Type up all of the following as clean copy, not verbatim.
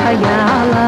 خيالا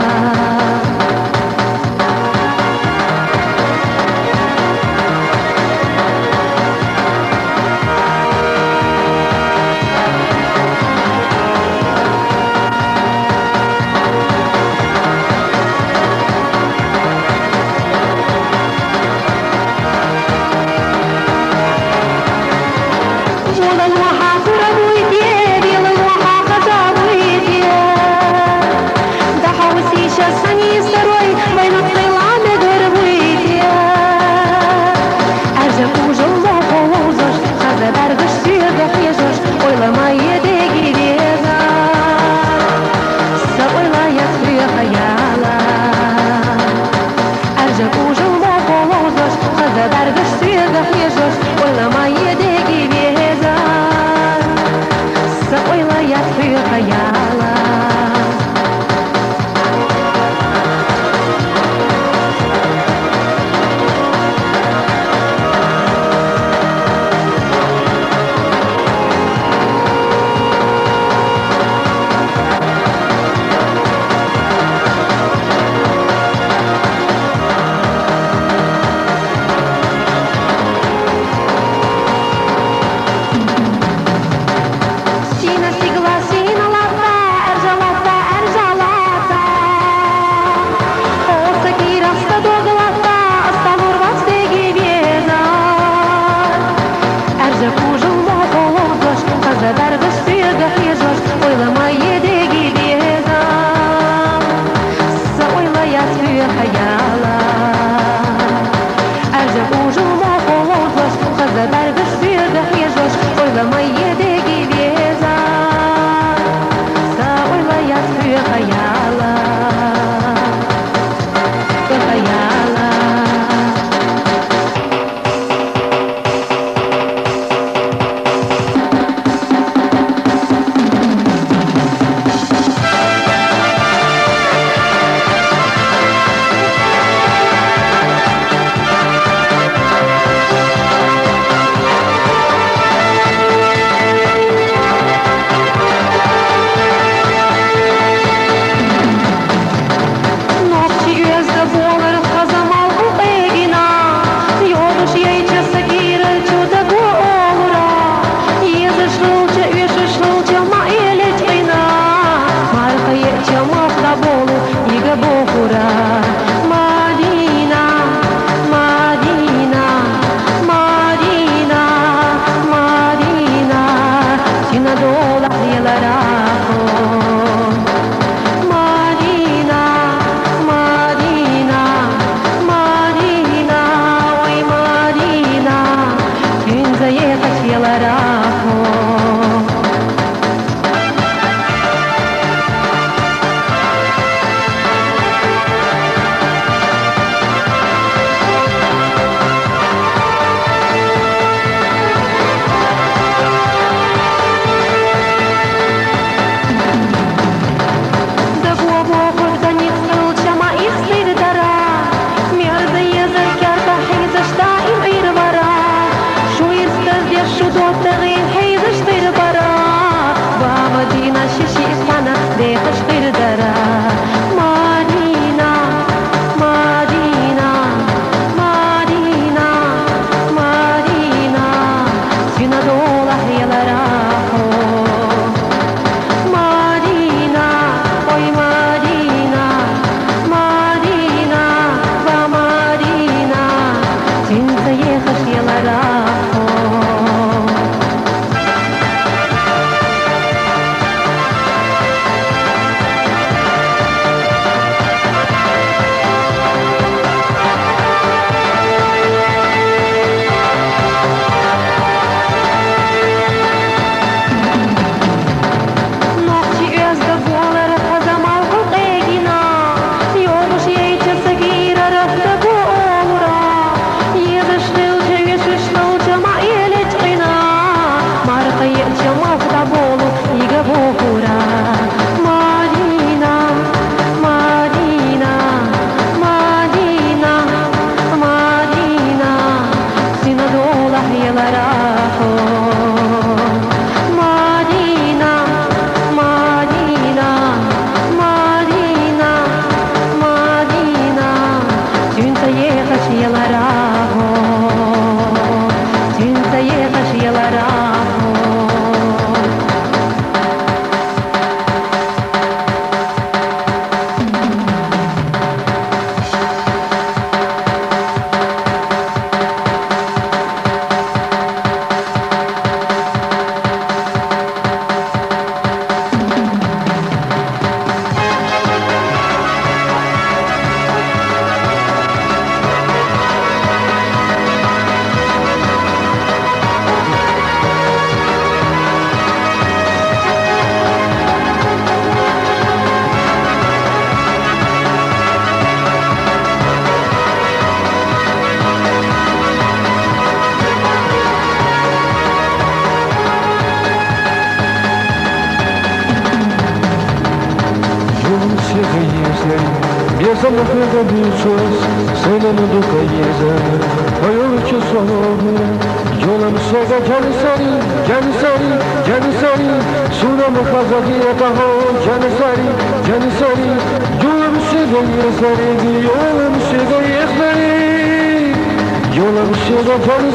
Biesa më fëtë dyqës, se në më duke jezën Ajo që sonë, gjona më shega gjanë sari Suna më faza djeta ho, gjanë sari Gjona më shega jezëri, gjona më shega jezëri Gjona më shega gjanë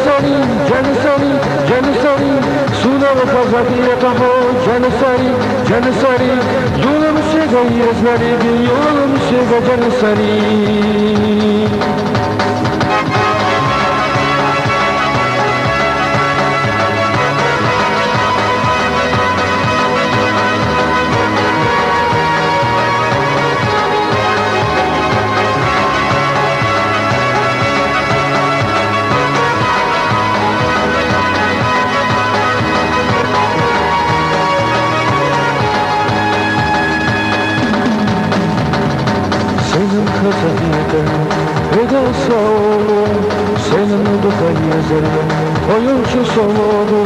sari Suna më faza djeta ho, gjanë sari Gjona më shega jezëri, gjona më shega gjanë sari Senin kazanıydı, eda sağolu Senin duka yezeri, oyuncu solu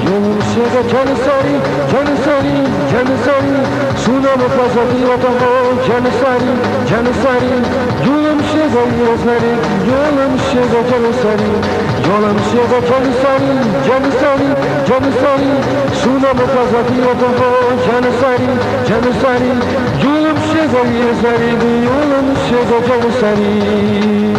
Yolun şega canı sari Suna mı kazanıydı o canı sari Yolun şega yezeri, yolun şega canı sari Yolun şega canı sari Suna mı kazanıydı o canı sari Yolun şega yezeri, yolun şega canı sari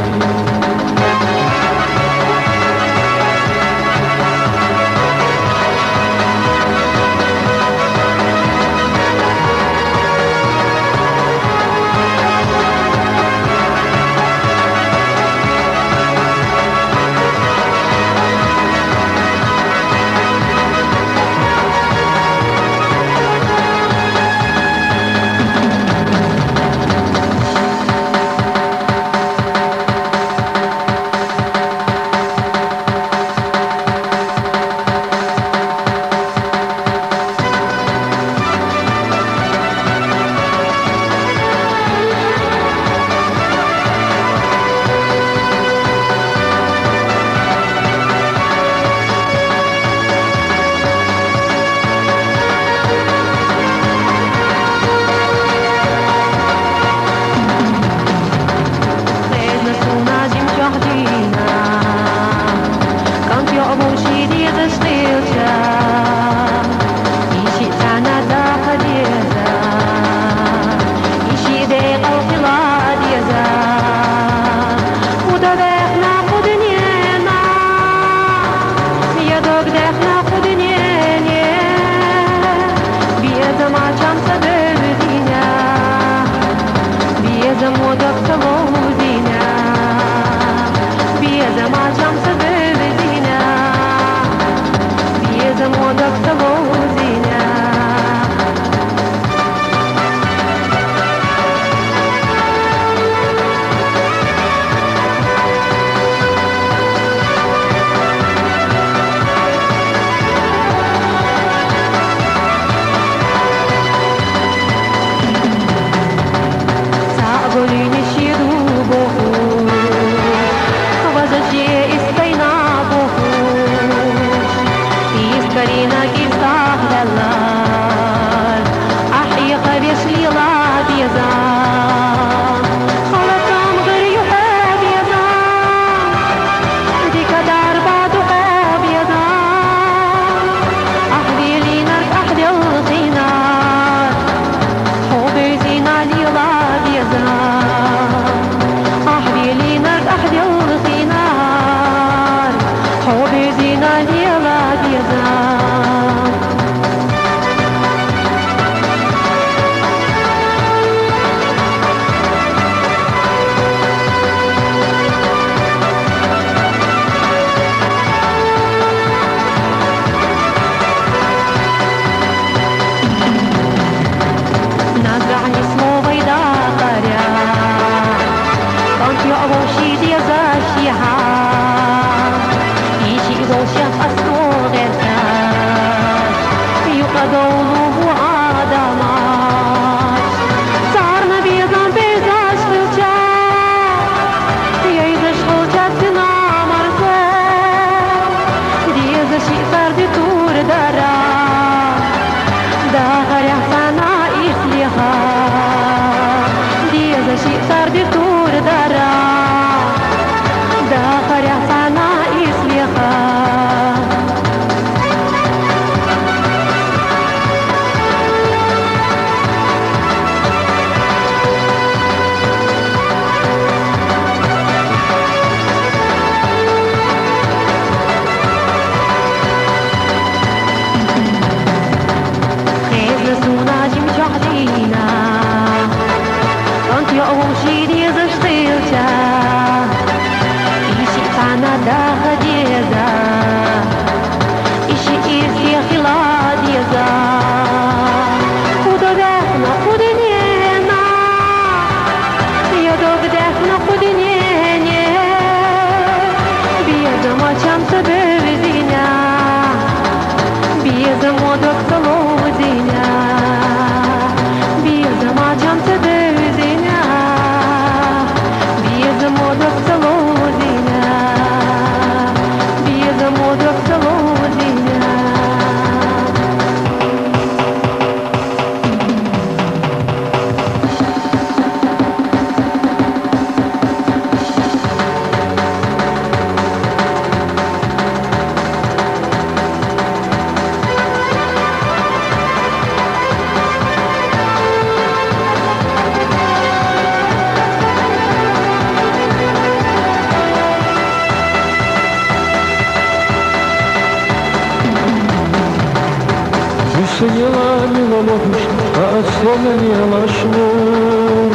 Синяла милолопуш, а отстена не лошмур.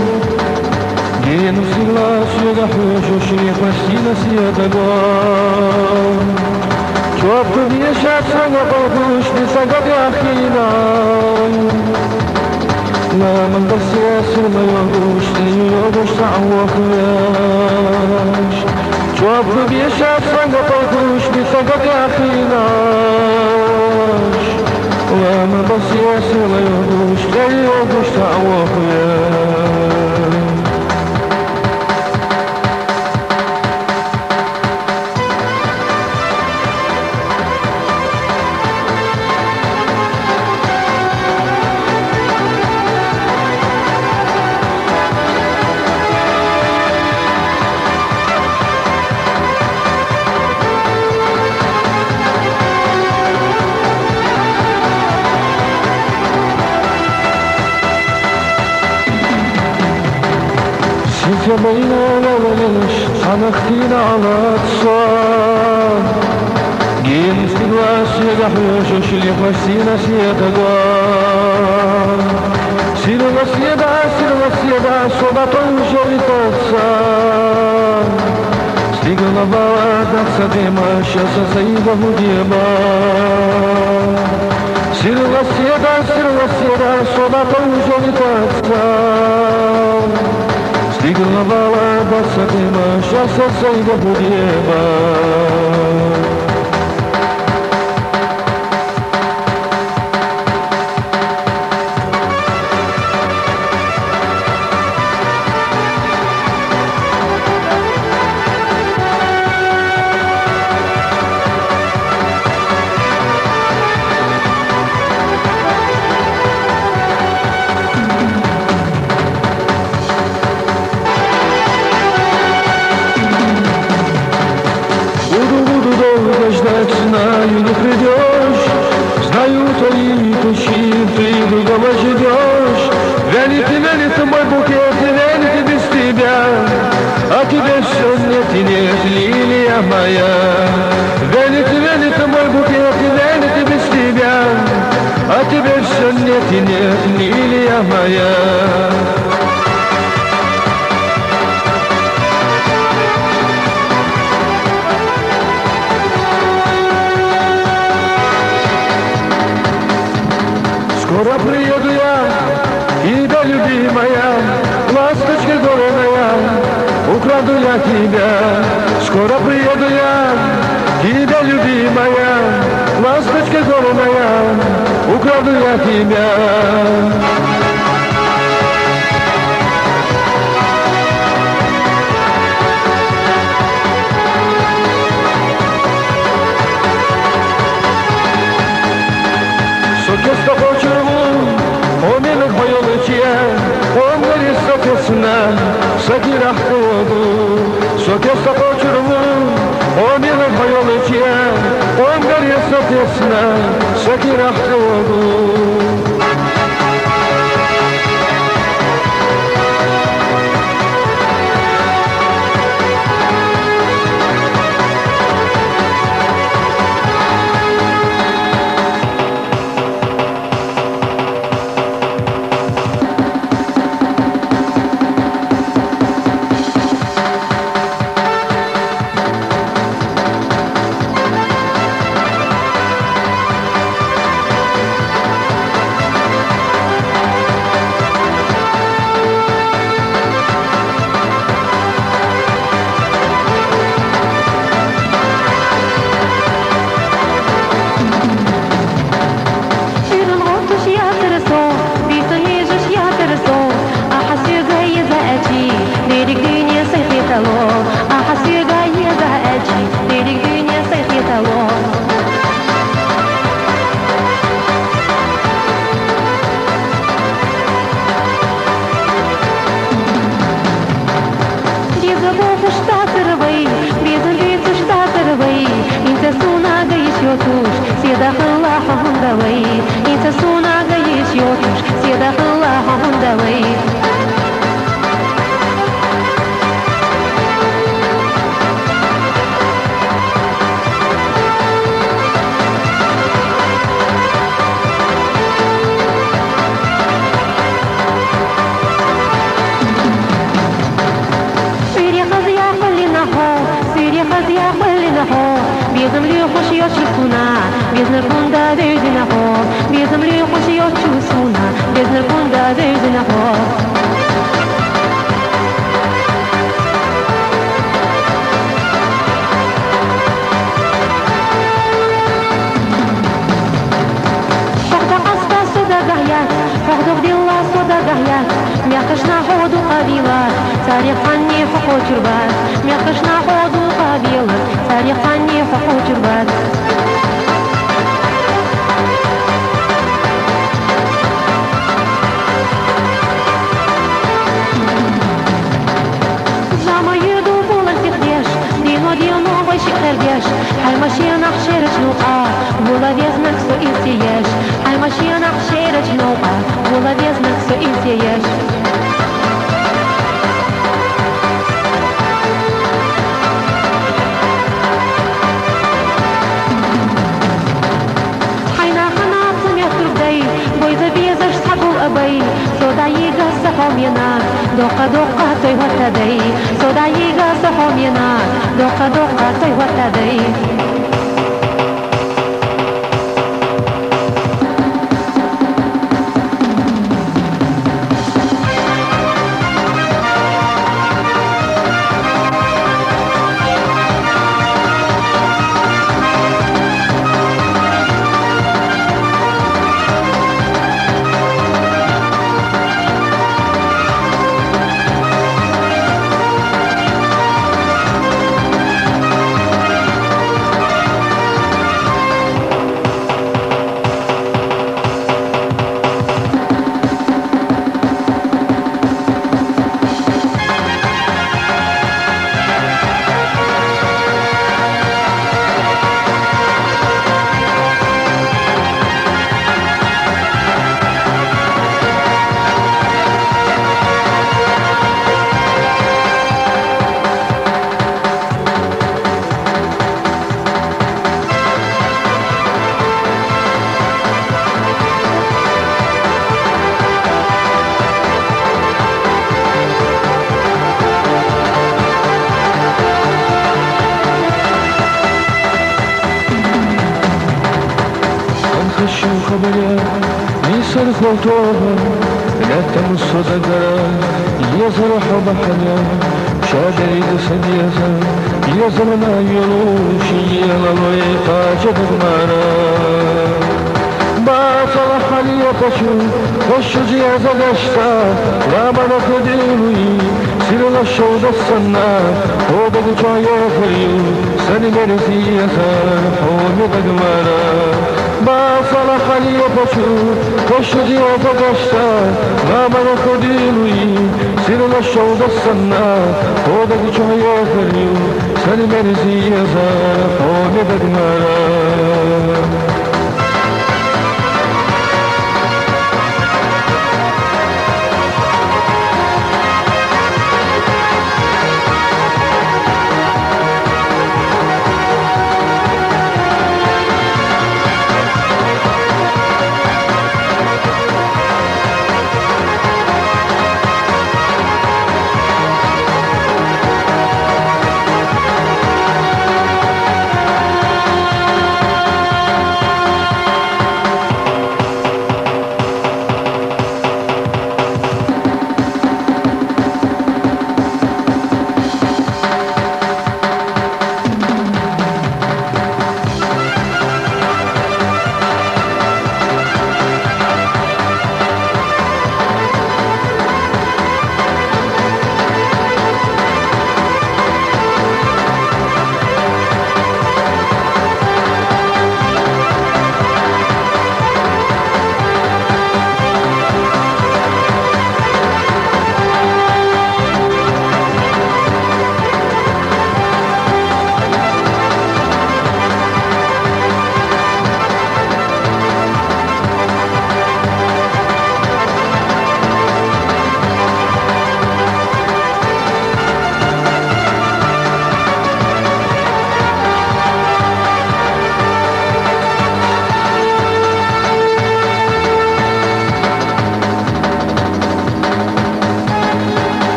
Гену сила сюда хуже, шли пастина съедогон. Чопку вешаться на полгуш, не сагоди ахина. Лама басия сумаю гуш, не югуш сауахляш. Чопку вешаться на полгуш, не сагоди ахина. Lama basya sılıyor duş, geliyor duş tavuklar. Sizce beyne olabilir, sanıktine anlatsan. Giyim stilvasi gahyoşu şili fasina siyatagan. Silvasiyada, soda tonşo vitatsan. Stigla bala datsa dema, şasa sayıda hudiyema. Silvasiyada, soda tonşo vitatsan. Stigla bala datsa dema, şasa sayıda hudiyema. Знаю, не придешь, знаю твои тучи, ты другого ждешь. Вянет мой букет, вянет без тебя, а тебе все нет и нет, лилия моя. Вянет мой букет, вянет без тебя, а тебе все нет и нет, лилия моя. Скоро приеду я, тебя любимая, ласточка горная, украду я тебя. Скоро приеду я, тебя любимая, ласточка горная, украду я тебя. Сокеста почерву, омелек байолычия, омгари сокесна, сакирах воду. Сокеста почерву, омелек байолычия, омгари сокесна, сакирах воду. Безнаркунда дежина хо, безмри хошио чусуна, безнаркунда дежина хо. فاغدق دلا صدا قهيات ميقشنا حوض قبيلة تاريخ عني حقوق جربات ميقشنا حوض قبيلة تاريخ عني حقوق جربات زعما يدو بولن تخديش دينو دينو باشي خربيش هاي ماشينا خشيرش نوقع بولا ديزنك سو إزيش هاي ماشينا خشيرش نوقع Молодецных все изъеешь. Хайна хана племя турдай, бой завезешь сагул абай, сода ега сахомина, дока той ватадай, сода ега сахомина, дока той ватадай. خبريا يسر خوتوها لا تمس ذكرا يزرح بحنا شادري سديسا يزرنا يروشي يلويقا جدمانا باطل حاليا تشو خش زيادة دشتا لا بلق دينوي سيرنا الشود السنة هو بقى يفريو سني مرسيسا هو مدقمانا باطل حاليا تشو خش زيادة دشتا لا بلق دينوي سيرنا الشود السنة هو بقى يفريو سني مرسيسا هو مدقمانا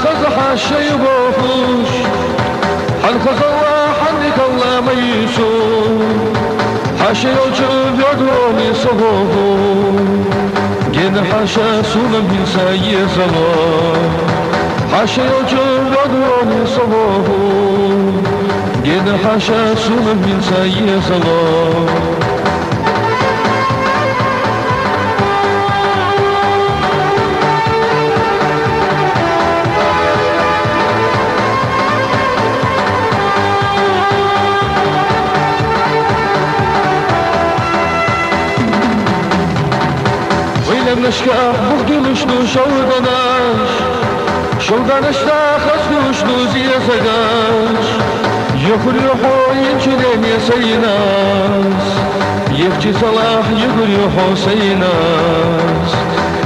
خزح الشي بوفوش حن خزوا حنك الله ما يسوع حاشا يوجب يدوني صفوفو جن حاشا سولم بنساي زلو حاشا يوجب يدوني صفوفو جن حاشا سولم بنساي زلو نشكح بخدلشنو شودانش دا خسدوشنو زيزاقاش يخر يحو ينشدين يسيناس يخجي صلاح يخر يحو سيناس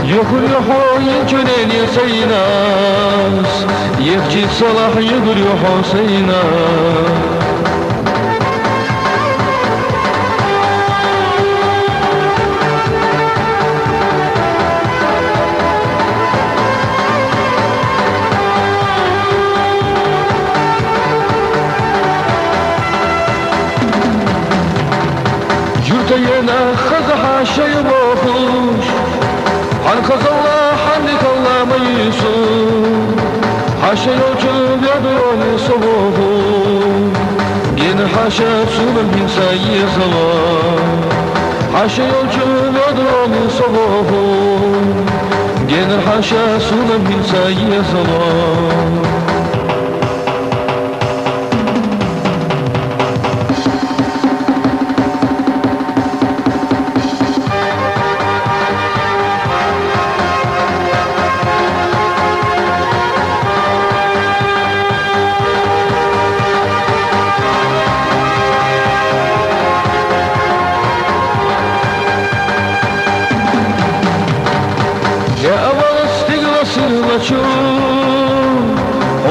يخر يحو ينشدين يسيناس يخجي صلاح يخر يحو سيناس ينا خزح شي بوفوش عن خزولا حنك الله ما يسوع حاشا يوجب يدوني صفوفو ين حاشا سولم بنساي زلو حاشا يوجب يدوني صفوفو ين حاشا سولم بنساي زلو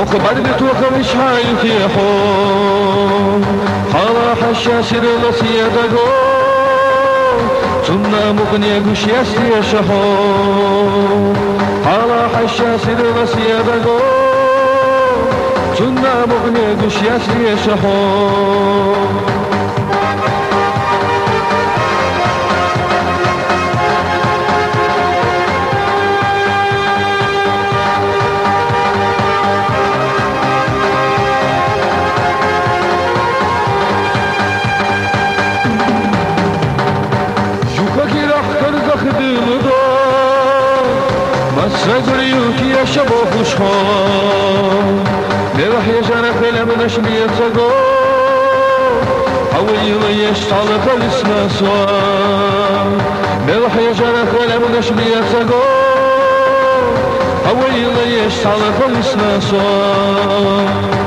وكبر بتوخر شحال في حوم حالا حشا سر لسيادقو سنة مغنية قش يسري شحوم حالا حشا سر لسيادقو سنة مغنية قش يسري شحوم سأقريوك يا شباب وشخان نروح يا جانا خلم نشمية تقو أول يليش تعلق الاسم سوان نروح يا جانا خلم نشمية تقو أول يليش تعلق الاسم سوان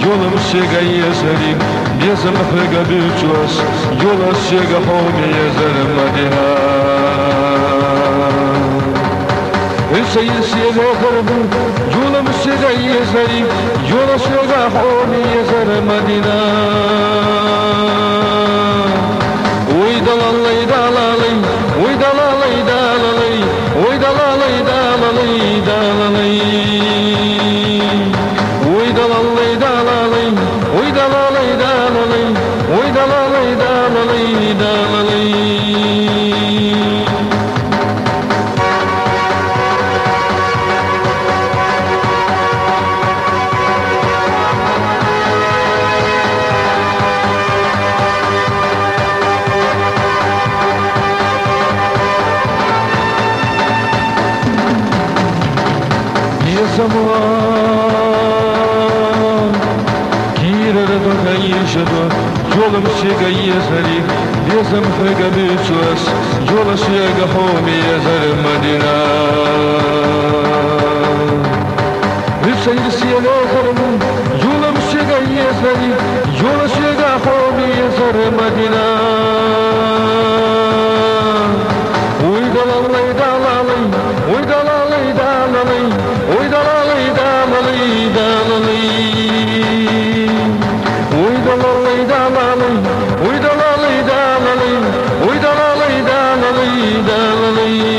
Yolum şega yezerim, bezim hıga büçüs, yola şega homi yezerim madina. Hüseyin siyele kırdım, yolum şega yezerim, yola şega homi yezerim madina. Oy dalalay dalalay, oy dalalay dalalay, oy dalalay dalalay dalalay. Oy dalalay dalalay, oy dalalay dalalay, oy dalalay dalalay dalalay. zaman Kirere do kayışado Yolum şega yezari Lezem fega büçüas Yola şega homi yezer Medina Hüseyin siyele kırmın Yolum şega yezari Yola şega homi yezer Medina Oy dalalay dalalay Oy dalalay dalalay Oy dalalay dalalay dalalay Oy dalalay dalalay Oy dalalay dalalay Oy dalalay dalalay dalalay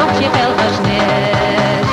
نقشي بالغشناش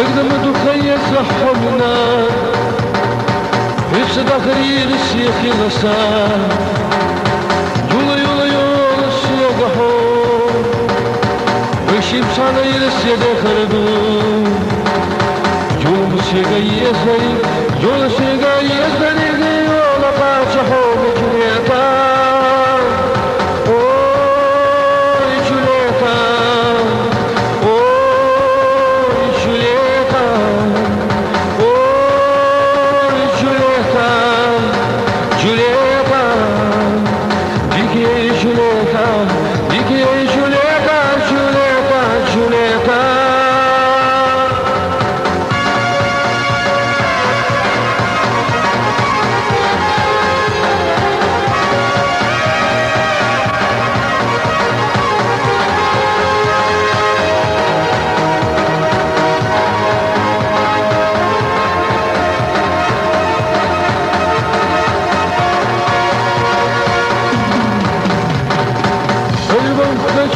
تقدم دخية صحبنا في تخرير الشيخ الغسان يولا يولا يولا الشيخ حور ويشيب صانا يلسيد خردون يوم الشيخ يسري يولا الشيخ يسري يولا قاش حور جنيتا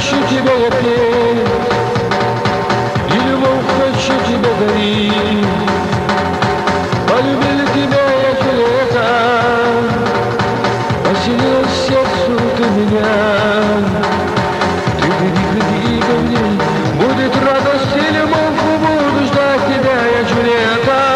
хочу тебя я петь, и любовь хочу тебя дарить. Полюбил тебя я лето, поселилась в сердцу ты меня. Ты приди ко мне, будет радость и любовь, буду ждать тебя я, Джульетта.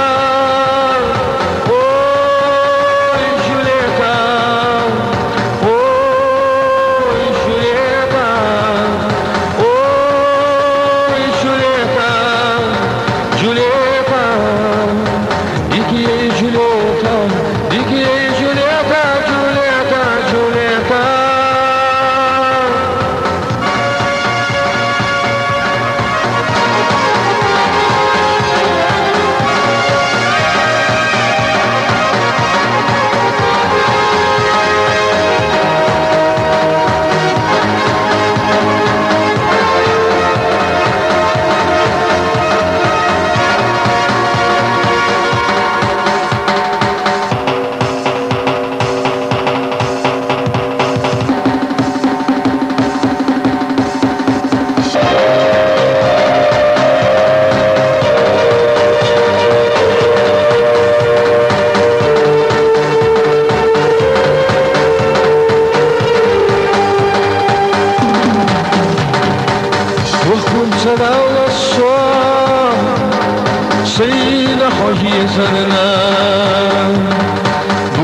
سينا حوهي زرنا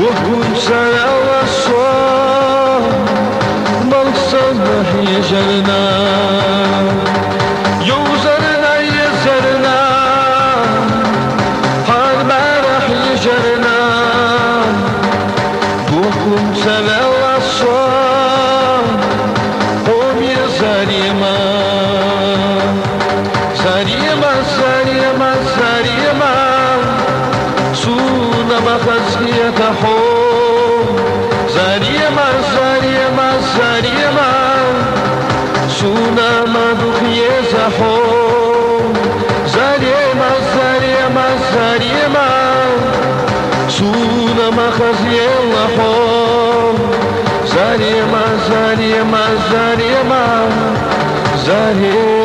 وهم سنة وصا بلصنا هي جرنا يوزرنا يزرنا هالبارح يجرنا وهم سنة وصا هم يزرما زريما زريما زريما سونا بخزية حوم زريما زريما زريما سونا مدخية زحوم زريما زريما زريما سونا مخزية لحوم زريما زريما زريما زريما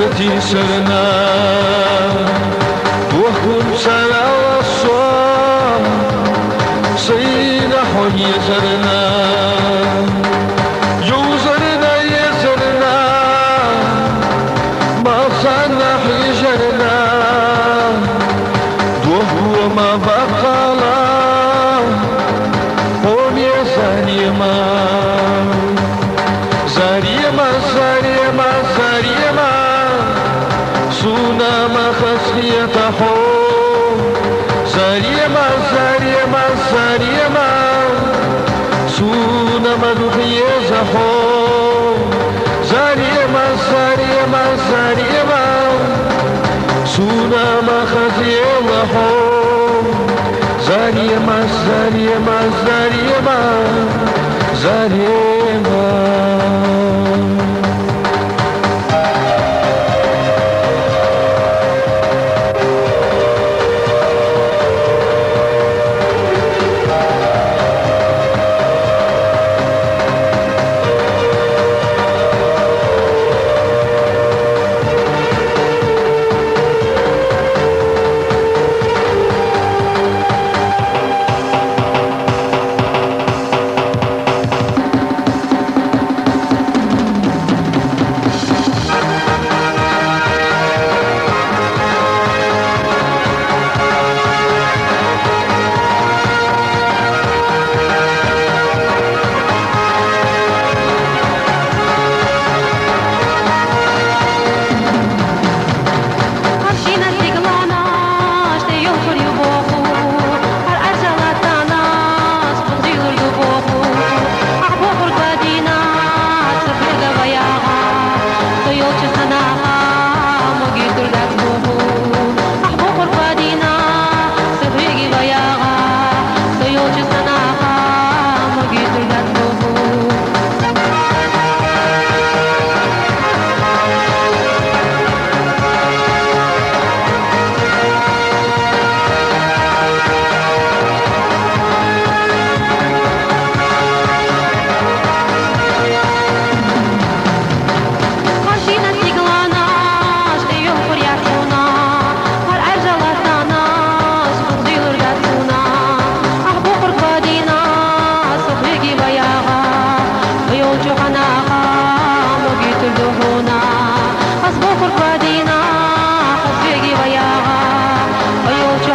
ستي سرنا وهم سلا وصام سينا حي سرنا يوزرنا يزرنا ما صنع حجرنا وهو ما بقى قوم يا سليما زريما زريما زريما سونا ما خسيت حوم زريما زريما زريما سونا ما دخي زحوم زريما زريما زريما سونا ما خسيت حوم زريما زريما زريما زريما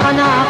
Ana